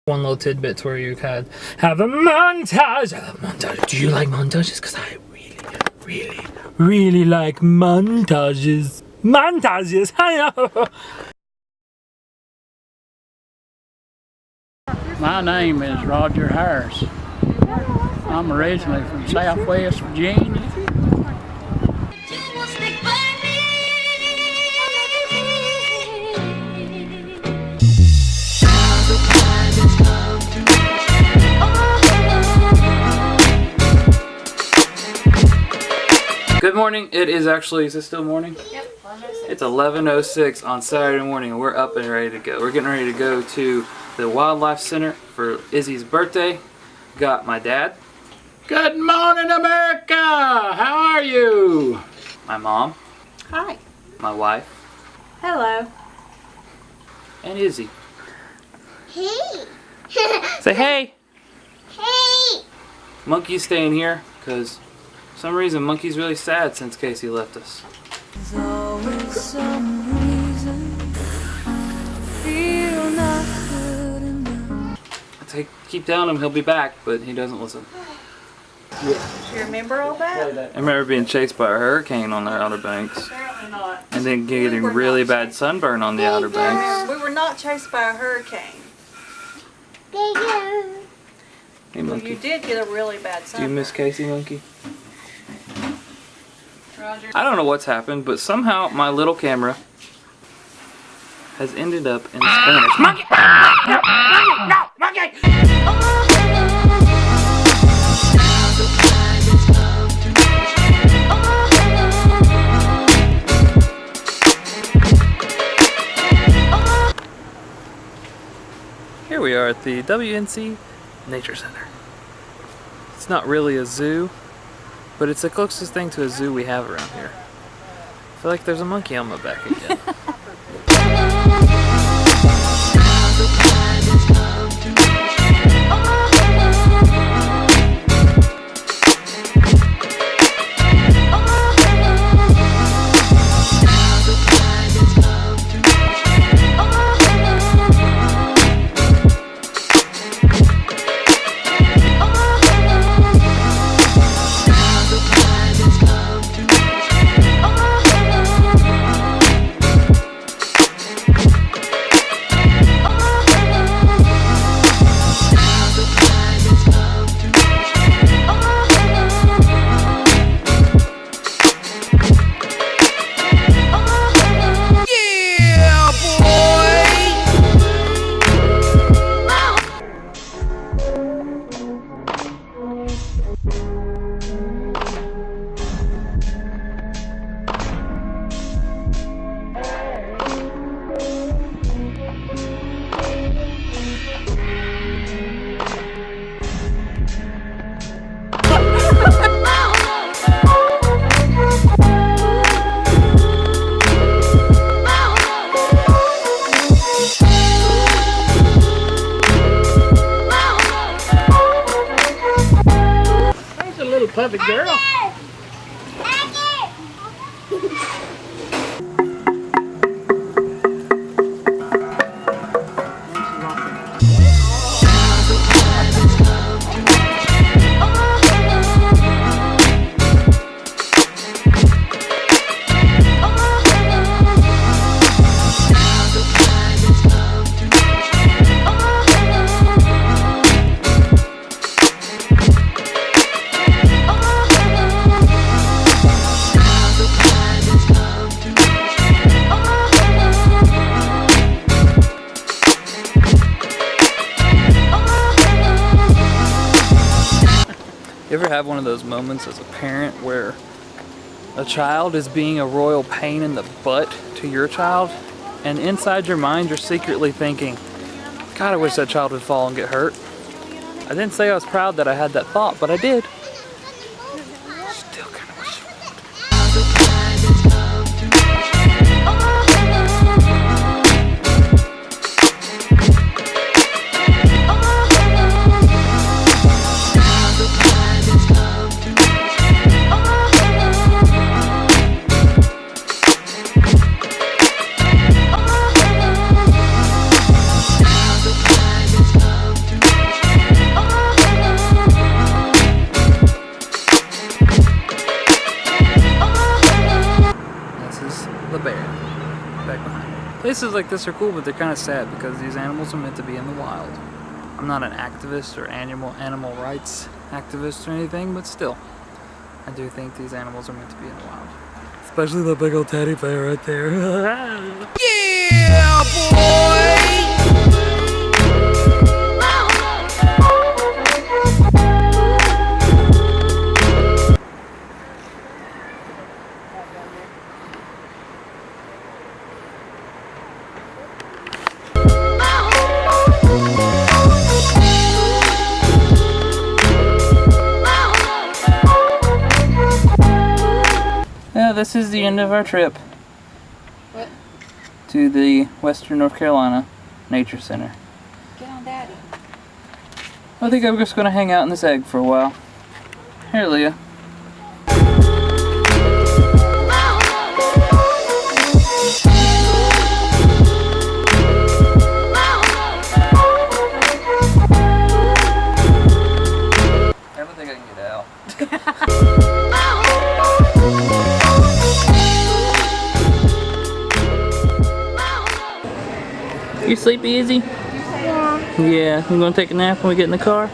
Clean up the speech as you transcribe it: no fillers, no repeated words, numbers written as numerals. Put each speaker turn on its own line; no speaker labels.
One little tidbits where you could have a montage. I love montage. Do you like montages? Because I really like montages. Montages, I know.
My name is Roger Harris. I'm originally from Southwest Virginia.
Good morning. It is actually, is it still morning?
Yep, 11:06.
It's 11:06 on Saturday morning and we're up and ready to go. We're getting ready to go to the Wildlife Center for Izzy's birthday. Got my dad.
Good morning, America! How are you?
My mom.
Hi.
My wife.
Hello.
And Izzy.
Hey!
Say hey!
Hey!
Monkey's staying here because for some reason Monkey's really sad since Casey left us.
There's always some reason I feel not good enough.
I keep telling him he'll be back, but he doesn't listen.
Do you remember all that?
I remember being chased by a hurricane on the Outer Banks.
Apparently not.
And then getting really bad sunburn on the Outer Banks.
We were not chased by a hurricane.
Hey,
Well,
Monkey.
you did get a really bad
Do you
sunburn.
miss Casey, Monkey?
Roger.
I don't know what's happened, but somehow my little camera has ended up in Spanish. Monkey! No! Monkey! Here we are at the WNC Nature Center. It's not really a zoo, but it's the closest thing to a zoo we have around here. I feel like there's a monkey on my back again.
There's a little puppy girl.
You ever have one of those moments as a parent where a child is being a royal pain in the butt to your child, and inside your mind you're secretly thinking, God, I wish that child would fall and get hurt. I didn't say I was proud that I had that thought, but I did. Still kind of wish you would. back behind me. Places like this are cool, but they're kind of sad because these animals are meant to be in the wild. I'm not an activist or animal rights activist or anything, but still, I do think these animals are meant to be in the wild. Especially the big old teddy bear right there. Yeah, boy! Yeah, this is the end of our trip.
What?
To the Western North Carolina Nature Center.
Get on Daddy.
I think I'm just gonna hang out in this egg for a while. Here, Leah. I don't think I can get out. You sleepy, Izzy? Yeah. Yeah. You gonna take a nap when we get in the car?